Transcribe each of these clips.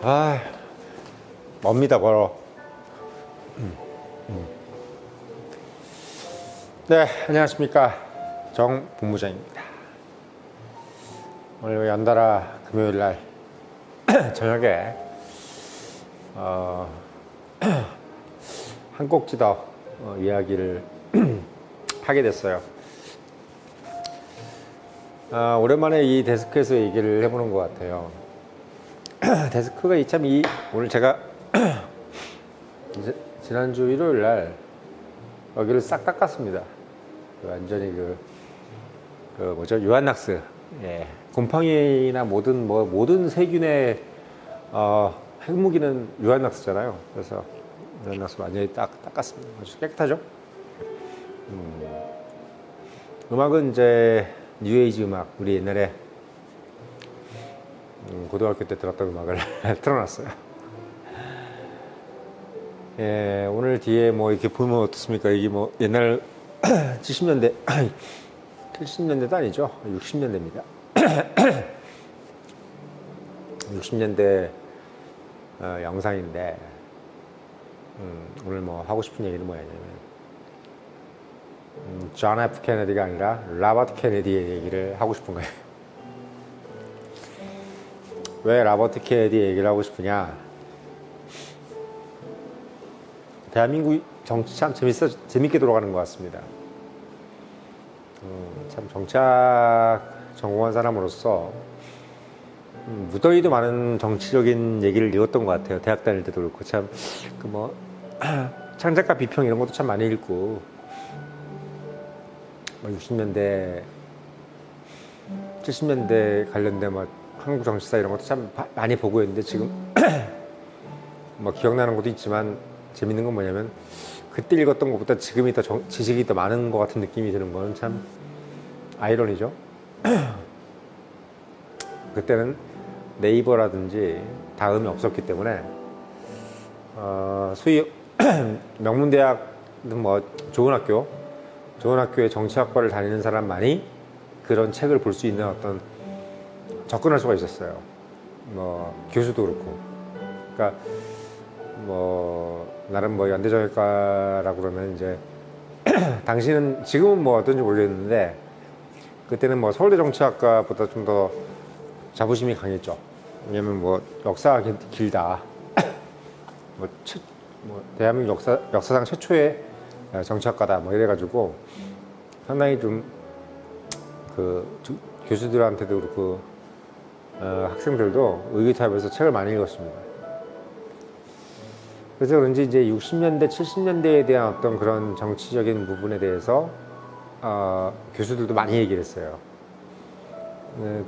아, 멉니다, 걸어. 네, 안녕하십니까. 정 본부장입니다. 오늘 연달아 금요일 날 저녁에 한 꼭지더 이야기를 하게 됐어요. 오랜만에 이 데스크에서 얘기를 해보는 것 같아요. 데스크가 오늘 제가 지난주 일요일 날 여기를 싹 닦았습니다. 완전히 유한낙스. 예. 곰팡이나 모든 세균의 핵무기는 유한낙스잖아요. 그래서 유한낙스 완전히 닦았습니다. 아주 깨끗하죠? 음악은 이제 뉴에이지 음악, 우리 옛날에 고등학교 때 들었던 음악을 틀어놨어요. 예, 오늘 뒤에 이렇게 보면 어떻습니까? 이게 옛날 70년대, 70년대도 아니죠. 60년대입니다. 60년대 영상인데, 오늘 하고 싶은 얘기는 뭐냐면, 존 F 케네디가 아니라 로버트 케네디의 얘기를 하고 싶은 거예요. 왜 로버트 케네디 얘기를 하고 싶으냐? 대한민국 정치 참 재밌게 돌아가는 것 같습니다. 참 정치학 전공한 사람으로서 무더기도 많은 정치적인 얘기를 읽었던 것 같아요. 대학 다닐 때도 그렇고 참 창작가 비평 이런 것도 참 많이 읽고 60년대 70년대 관련된 한국 정치사 이런 것도 참 많이 보고 있는데 지금 기억나는 것도 있지만 재밌는 건 뭐냐면 그때 읽었던 것보다 지금이 더 지식이 더 많은 것 같은 느낌이 드는 건 참 아이러니죠. 그때는 네이버라든지 다음이 없었기 때문에 소위 명문대학은 좋은 학교의 정치학과를 다니는 사람만이 그런 책을 볼 수 있는 어떤 접근할 수가 있었어요. 교수도 그렇고. 그러니까 나름 연대정외과라고 그러면 이제 당시는 지금은 어떤지 모르겠는데 그때는 서울대 정치학과보다 좀 더 자부심이 강했죠. 왜냐면 역사가 길다. 대한민국 역사상 최초의 정치학과다 이래가지고 상당히 좀 교수들한테도 그렇고 학생들도 의기투합해서 책을 많이 읽었습니다. 그래서 그런지 이제 60년대, 70년대에 대한 어떤 그런 정치적인 부분에 대해서 교수들도 많이 얘기를 했어요.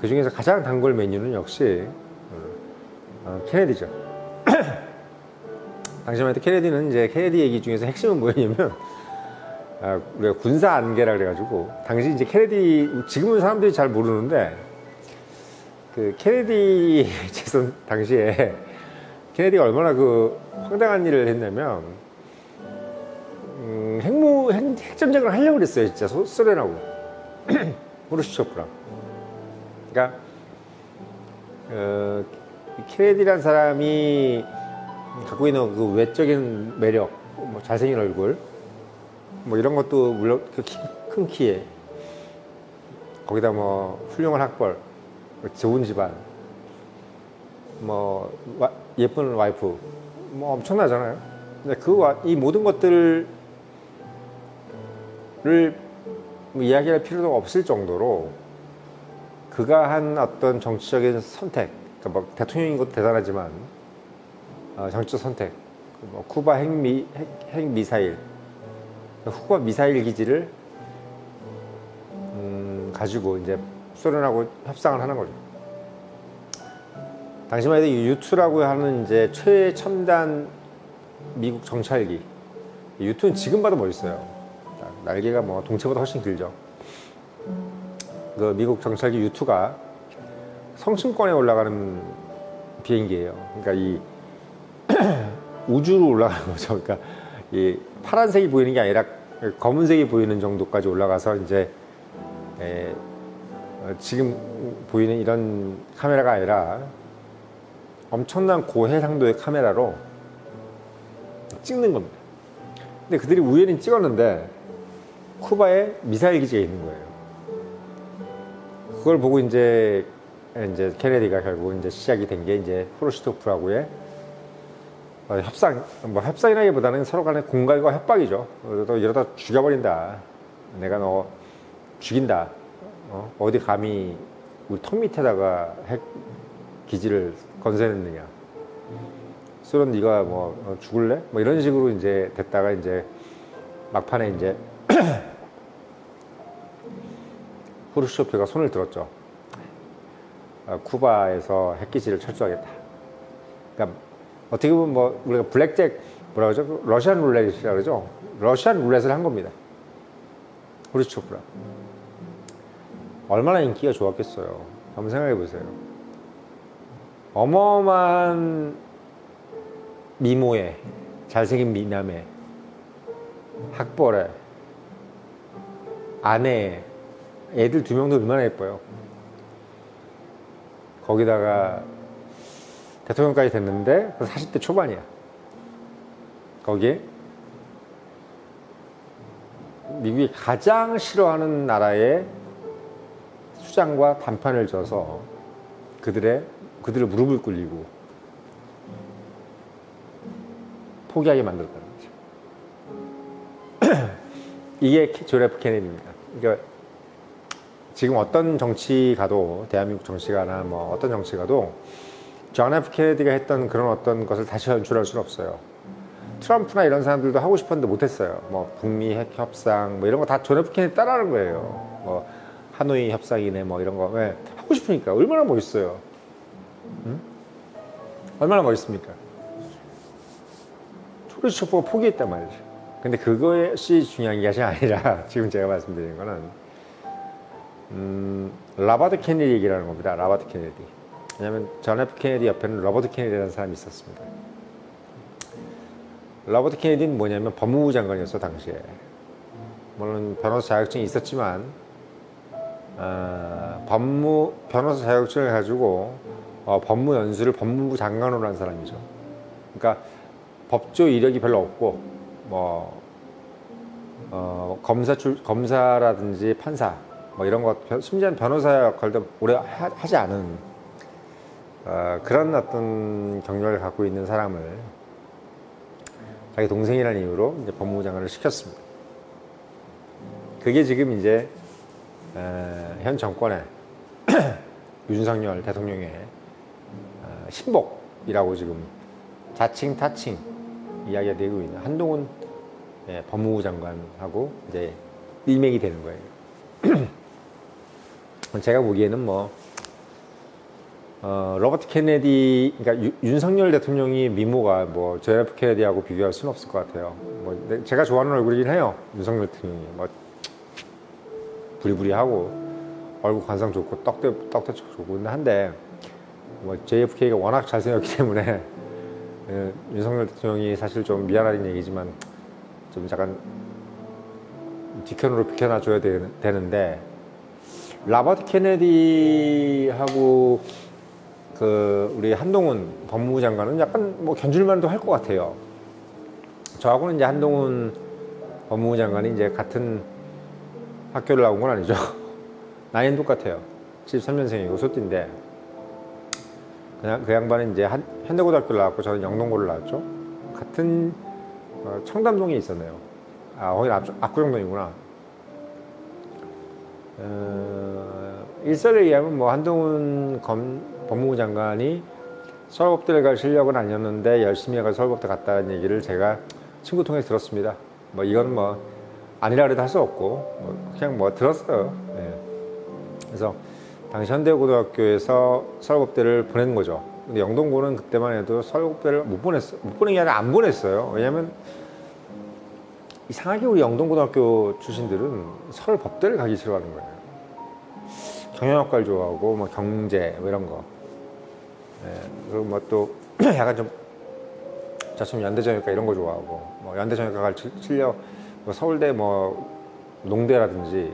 그 중에서 가장 단골 메뉴는 역시 케네디죠. 당시만 해도 케네디는 이제 케네디 얘기 중에서 핵심은 뭐였냐면 우리가 군사 안개라 그래가지고 당시 이제 케네디 지금은 사람들이 잘 모르는데 그 케네디 재선 당시에 케네디가 얼마나 황당한 일을 했냐면 핵전쟁을 하려고 그랬어요. 진짜 소련하고 후르시초프랑. 그러니까 케네디란 사람이 갖고 있는 그 외적인 매력, 잘생긴 얼굴, 이런 것도 물론 큰 키에 거기다 훌륭한 학벌, 좋은 집안, 예쁜 와이프, 엄청나잖아요. 근데 이 모든 것들을 이야기할 필요가 없을 정도로 그가 한 어떤 정치적인 선택, 그러니까 대통령인 것도 대단하지만 정치적 선택, 쿠바 핵미사일, 쿠바 미사일 기지를 가지고 이제 소련하고 협상을 하는 거죠. 당시만 해도 U2라고 하는 이제 최첨단 미국 정찰기. U2는 지금 봐도 멋있어요. 날개가 동체보다 훨씬 길죠. 그 미국 정찰기 U2가 성층권에 올라가는 비행기예요. 그러니까 이 우주로 올라가는 거죠. 그러니까 이 파란색이 보이는 게 아니라 검은색이 보이는 정도까지 올라가서 이제 지금 보이는 이런 카메라가 아니라 엄청난 고해상도의 카메라로 찍는 겁니다. 근데 그들이 우연히 찍었는데 쿠바에 미사일 기지가 있는 거예요. 그걸 보고 이제 케네디가 결국 이제 시작이 된 게 이제 후르시초프라고의 협상이라기보다는 서로 간의 공갈과 협박이죠. 너 이러다 죽여버린다. 내가 너 죽인다. 어디 감히 우리 턱 밑에다가 핵 기지를 건설했느냐. 소련 네가 뭐 죽을래? 뭐 이런 식으로 이제 됐다가 이제 막판에 이제 후르시초프가 손을 들었죠. 쿠바에서 핵기지를 철수하겠다. 그러니까 어떻게 보면 뭐 우리가 블랙잭 뭐라 그러죠? 러시안 룰렛이라고 그러죠? 러시안 룰렛을 한 겁니다. 후르시초프가. 얼마나 인기가 좋았겠어요. 한번 생각해 보세요. 어마어마한 미모에 잘생긴 미남에 학벌에 아내에 애들 2명도 얼마나 예뻐요. 거기다가 대통령까지 됐는데 40대 초반이야. 거기에 미국이 가장 싫어하는 나라의 수장과 단판을 져서 그들의 무릎을 꿇리고 포기하게 만들었다는 거죠. 이게 존 F 케네디입니다. 그러니까 지금 어떤 정치가도 대한민국 정치가나 뭐 어떤 정치가도 존 F 케네디가 했던 그런 어떤 것을 다시 연출할 수는 없어요. 트럼프나 이런 사람들도 하고 싶었는데 못했어요. 뭐 북미 핵 협상 뭐 이런 거 다 존 F 케네디 따라하는 거예요. 뭐 하노이 협상이네 뭐 이런 거 왜 하고 싶으니까. 얼마나 멋있어요. 응? 얼마나 멋있습니까? 후르시초프가 포기했단 말이죠. 근데 그것이 중요한 것이 아니라 지금 제가 말씀드리는 거는 라버트 케네디 얘기라는 겁니다. 라버트 케네디. 왜냐하면 존 F 케네디 옆에는 로버트 케네디라는 사람이 있었습니다. 로버트 케네디는 뭐냐면 법무부 장관이었어 당시에. 물론 변호사 자격증이 있었지만 변호사 자격증을 가지고 법무 연수를 법무부 장관으로 한 사람이죠. 그러니까 법조 이력이 별로 없고 검사라든지 판사 뭐 이런 것, 심지어 변호사 역할도 오래 하지 않은 그런 어떤 경력을 갖고 있는 사람을 자기 동생이라는 이유로 이제 법무부 장관을 시켰습니다. 그게 지금 이제 현 정권의 윤석열 대통령의 신복이라고 지금 자칭 타칭 이야기가 되고 있는 한동훈 법무부 장관하고 이제 일맥이 되는 거예요. 제가 보기에는 로버트 케네디, 그러니까 윤석열 대통령이 미모가 존 F 케네디하고 비교할 수는 없을 것 같아요. 제가 좋아하는 얼굴이긴 해요. 윤석열 대통령이 부리부리하고 얼굴 관상 좋고 떡대 좋고 한데 JFK가 워낙 잘생겼기 때문에 윤석열 대통령이 사실 좀 미안한 얘기지만 좀 약간 뒷편으로 비켜놔줘야 되는데 로버트 케네디하고 우리 한동훈 법무부 장관은 약간 견줄만도 할 것 같아요. 저하고는 이제 한동훈 법무부 장관이 이제 같은 학교를 나온 건 아니죠. 나이는 똑같아요. 73년생이고 소띠인데 그냥 그 양반은 이제 현대고등학교를 나왔고 저는 영동고를 나왔죠. 같은 청담동에 있었네요. 거기 압구정동이구나. 일설에 의하면 한동훈 법무부 장관이 서울법대를 갈 실력은 아니었는데 열심히 해가 서울법대 갔다는 얘기를 제가 친구 통해서 들었습니다. 이건 아니라 그래도 할 수 없고 그냥 들었어요. 네. 그래서 당시 현대고등학교에서 서울법대를 보낸 거죠. 근데 영동고는 그때만 해도 서울법대를 못 보냈어요. 못 보낸 게 아니라 안 보냈어요. 왜냐면 이상하게 우리 영동고등학교 출신들은 서울법대를 가기 싫어하는 거예요. 경영학과를 좋아하고 경제 이런 거. 네. 그리고 또 약간 좀 저처럼 연대정외과 이런 거 좋아하고 연대정외과 갈 실력 서울대 농대라든지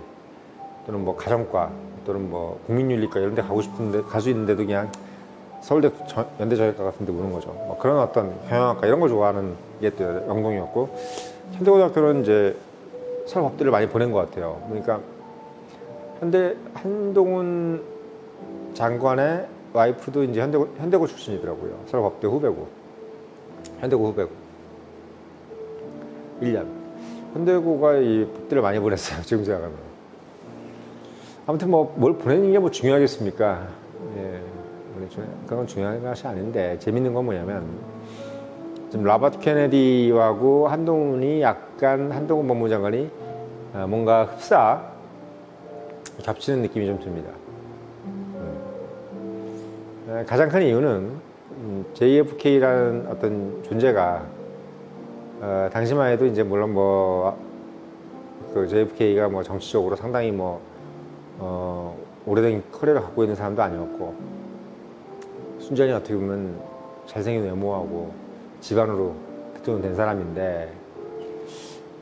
또는 가정과 또는 국민윤리과 이런 데 가고 싶은데 갈 수 있는데도 그냥 서울대 연대저격과 같은 데 오는 거죠. 뭐 그런 어떤 경영학과 이런 거 좋아하는 게 또 영동이었고, 현대고등학교는 이제 서울법대를 많이 보낸 것 같아요. 그러니까 한동훈 장관의 와이프도 이제 현대고 출신이더라고요. 서울법대 후배고, 현대고 후배고. 1년. 현대고가 이 법대를 많이 보냈어요. 지금 생각하면. 아무튼 뭐 뭘 보내는 게 뭐 중요하겠습니까? 예, 그건 중요한 것이 아닌데, 재밌는 건 뭐냐면 지금 로버트 케네디하고 한동훈이 약간, 한동훈 법무장관이 뭔가 흡사 겹치는 느낌이 좀 듭니다. 가장 큰 이유는 JFK라는 어떤 존재가 당시만 해도 이제 물론 뭐 그 JFK가 뭐 정치적으로 상당히 뭐 오래된 커리어를 갖고 있는 사람도 아니었고, 순전히 어떻게 보면 잘생긴 외모하고 집안으로 대통령 된 사람인데,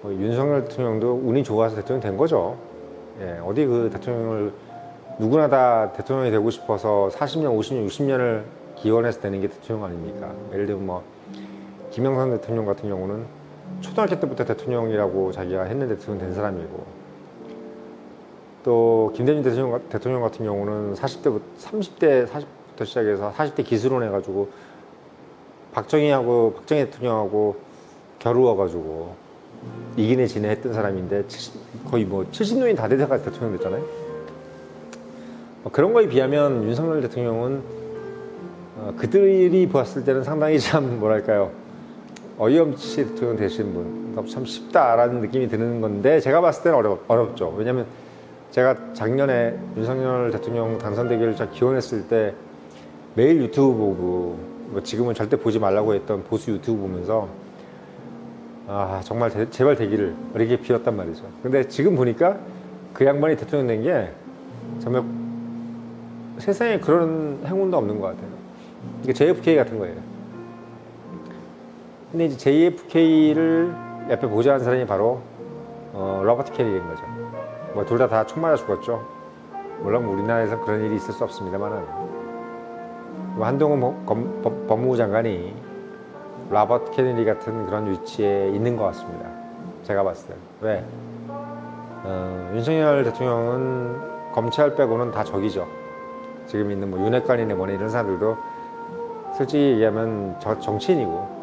윤석열 대통령도 운이 좋아서 대통령 된 거죠. 예, 어디 그 대통령을, 누구나 다 대통령이 되고 싶어서 40년, 50년, 60년을 기원해서 되는 게 대통령 아닙니까? 예를 들면 뭐 김영삼 대통령 같은 경우는 초등학교 때부터 대통령이라고 자기가 했는데 대통령 된 사람이고, 또 김대중 대통령 같은 경우는 40대부터 시작해서 40대 기술원 해가지고 박정희 대통령하고 겨루어가지고 이기네 지네 했던 사람인데 거의 뭐 70년이 다 돼서까지 대통령 됐잖아요. 그런 거에 비하면 윤석열 대통령은 그들이 보았을 때는 상당히 참 뭐랄까요, 어이없이 대통령 되신 분, 참 쉽다라는 느낌이 드는 건데, 제가 봤을 때는 어렵죠. 왜냐면 제가 작년에 윤석열 대통령 당선되기를 기원했을 때 매일 유튜브 보고, 뭐 지금은 절대 보지 말라고 했던 보수 유튜브 보면서 정말 제발 되기를 이렇게 빌었단 말이죠. 근데 지금 보니까 그 양반이 대통령 된 게 정말 세상에 그런 행운도 없는 것 같아요. 이게 JFK 같은 거예요. 근데 이제 JFK를 옆에 보좌한 사람이 바로 로버트 케네디인 거죠. 뭐 둘 다 총 맞아 죽었죠. 물론 우리나라에서 그런 일이 있을 수 없습니다만은, 한동훈 법무부 장관이 로버트 케네디 같은 그런 위치에 있는 것 같습니다. 제가 봤을 때. 왜? 윤석열 대통령은 검찰 빼고는 다 적이죠. 지금 있는 뭐 윤핵관이네 뭐네 이런 사람들도 솔직히 얘기하면 정치인이고,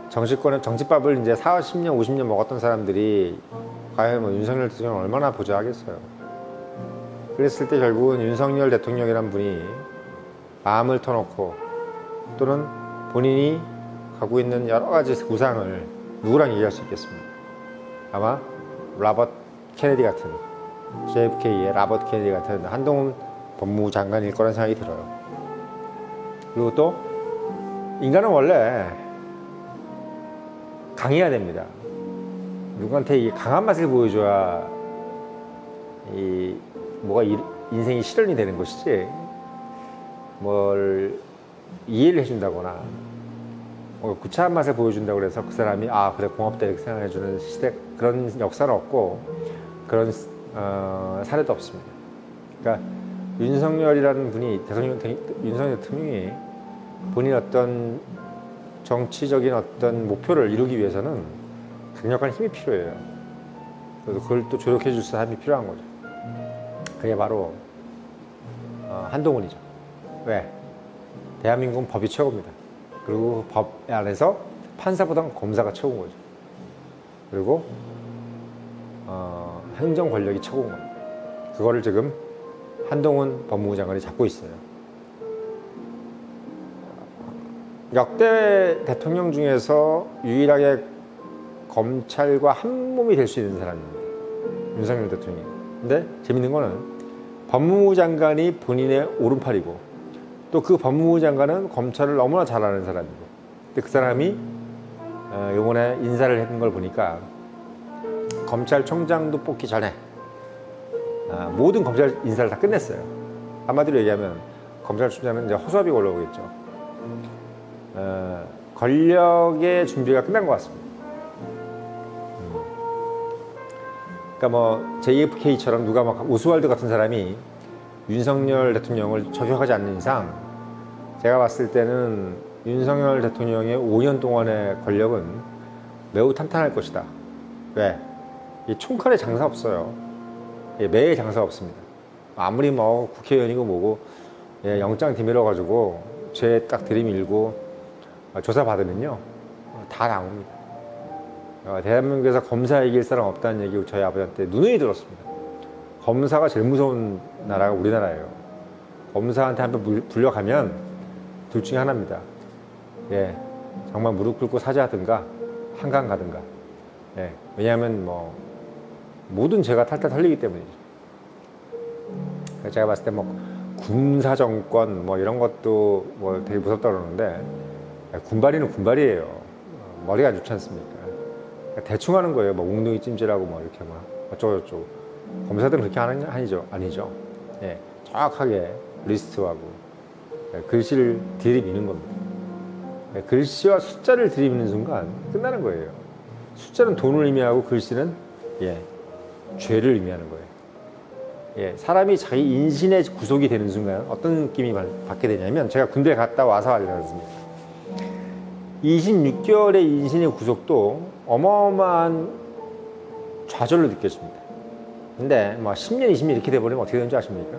정치밥을 이제 40년, 50년 먹었던 사람들이 과연 뭐 윤석열 대통령을 얼마나 보좌하겠어요. 그랬을 때 결국은 윤석열 대통령이란 분이 마음을 터놓고, 또는 본인이 갖고 있는 여러 가지 구상을 누구랑 얘기할 수 있겠습니까? 아마 로버트 케네디 같은, JFK의 로버트 케네디 같은 한동훈 법무부 장관일 거란 생각이 들어요. 그리고 또 인간은 원래 강해야 됩니다. 누구한테 이 강한 맛을 보여줘야 인생이 실현이 되는 것이지, 뭘 이해를 해준다거나 구차한 맛을 보여준다고 해서 그 사람이 그래 고맙다 이렇게 생각해주는 시대, 그런 역사는 없고 그런 사례도 없습니다. 그러니까 윤석열이라는 분이 윤석열 대통령이 본인 어떤 정치적인 어떤 목표를 이루기 위해서는 강력한 힘이 필요해요. 그래서 그걸 또 조력해 줄 사람이 필요한 거죠. 그게 바로 한동훈이죠. 왜? 대한민국은 법이 최고입니다. 그리고 법 안에서 판사보다는 검사가 최고인 거죠. 그리고 행정 권력이 최고인 겁니다. 그거를 지금 한동훈 법무부 장관이 잡고 있어요. 역대 대통령 중에서 유일하게 검찰과 한 몸이 될 수 있는 사람입니다. 윤석열 대통령이. 근데 재밌는 거는 법무부 장관이 본인의 오른팔이고, 또 그 법무부 장관은 검찰을 너무나 잘 아는 사람이고, 근데 그 사람이 이번에 인사를 했는 걸 보니까 검찰총장도 뽑기 전에 모든 검찰 인사를 다 끝냈어요. 한마디로 얘기하면 검찰총장은 이제 허수아비 올라오겠죠. 권력의 준비가 끝난 것 같습니다. 그러니까 뭐 JFK처럼 누가 막 오스왈드 같은 사람이 윤석열 대통령을 저격하지 않는 이상 제가 봤을 때는 윤석열 대통령의 5년 동안의 권력은 매우 탄탄할 것이다. 왜? 이 총칼에 장사 없어요. 매에 장사 없습니다. 아무리 뭐 국회의원이고 뭐고 영장 뒤밀어 가지고 죄 딱 들이밀고 조사 받으면요 다 나옵니다. 대한민국에서 검사 이길 사람 없다는 얘기 저희 아버지한테 누누이 들었습니다. 검사가 제일 무서운 나라가 우리나라예요. 검사한테 한번 불려가면 둘 중에 하나입니다. 정말 무릎 꿇고 사죄하든가 한강 가든가. 왜냐하면 뭐 모든 죄가 탈탈 털리기 때문이죠. 제가 봤을 때 뭐 군사 정권 뭐 이런 것도 뭐 되게 무섭다 그러는데 군발이는 군발이에요. 머리가 안 좋지 않습니까? 대충 하는 거예요. 뭐 웅둥이 찜질하고 뭐 이렇게 막 어쩌고저쩌고. 검사들은 그렇게 하는 게 아니죠. 정확하게 리스트하고 글씨를 들이미는 겁니다. 글씨와 숫자를 들이미는 순간 끝나는 거예요. 숫자는 돈을 의미하고 글씨는 죄를 의미하는 거예요. 사람이 자기 인신의 구속이 되는 순간 어떤 느낌이 받게 되냐면 제가 군대 갔다 와서 알려졌습니다. 26개월의 인신의 구속도 어마어마한 좌절로 느껴집니다. 근데 뭐 10년, 20년 이렇게 돼버리면 어떻게 되는지 아십니까?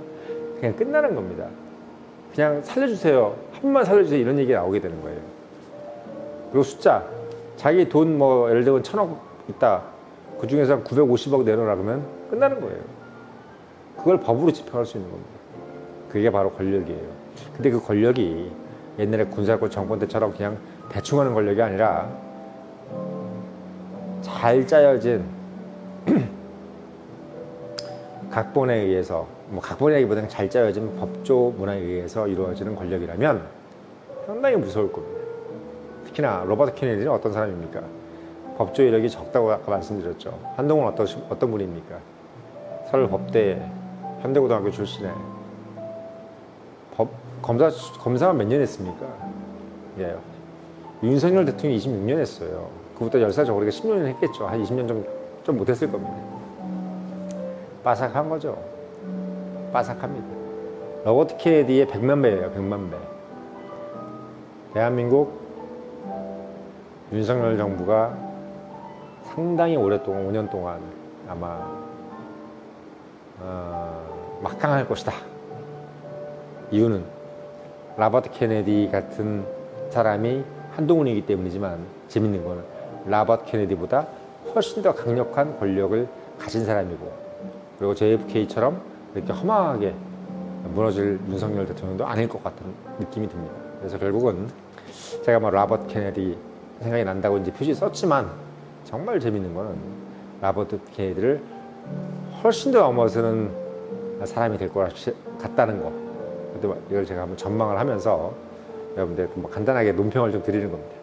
그냥 끝나는 겁니다. 그냥 살려주세요. 한 번만 살려주세요. 이런 얘기가 나오게 되는 거예요. 그리고 숫자. 자기 돈 뭐 예를 들면 1,000억 있다. 그 중에서 950억 내놓으라 그러면 끝나는 거예요. 그걸 법으로 집행할 수 있는 겁니다. 그게 바로 권력이에요. 근데 그 권력이 옛날에 군사권 정권 때처럼 그냥 대충 하는 권력이 아니라 잘 짜여진 각본에 의해서, 뭐 각본이라기보다는 잘 짜여진 법조 문화에 의해서 이루어지는 권력이라면 상당히 무서울 겁니다. 특히나 로버트 케네디는 어떤 사람입니까? 법조 이력이 적다고 아까 말씀드렸죠. 한동훈 어떤 분입니까? 서울법대 현대고등학교 출신에 검사만 몇 년 했습니까? 윤석열 대통령이 26년 했어요. 그보다 열사적으로 우리가 10년을 했겠죠. 한 20년 좀 못했을 겁니다. 빠삭한 거죠. 빠삭합니다. 로버트 케네디의 100만 배예요. 100만 배. 대한민국 윤석열 정부가 상당히 오랫동안 5년 동안 아마 막강할 것이다. 이유는 로버트 케네디 같은 사람이 한동훈이기 때문이지만 재밌는 거는 로버트 케네디보다 훨씬 더 강력한 권력을 가진 사람이고, 그리고 JFK처럼 이렇게 허망하게 무너질 윤석열 대통령도 아닐 것 같은 느낌이 듭니다. 그래서 결국은 제가 뭐 로버트 케네디 생각이 난다고 이제 표시 썼지만 정말 재밌는 거는 로버트 케네디를 훨씬 더 넘어서는 사람이 될 것 같다는 거. 이걸 제가 한번 전망을 하면서 여러분들 간단하게 논평을 좀 드리는 겁니다.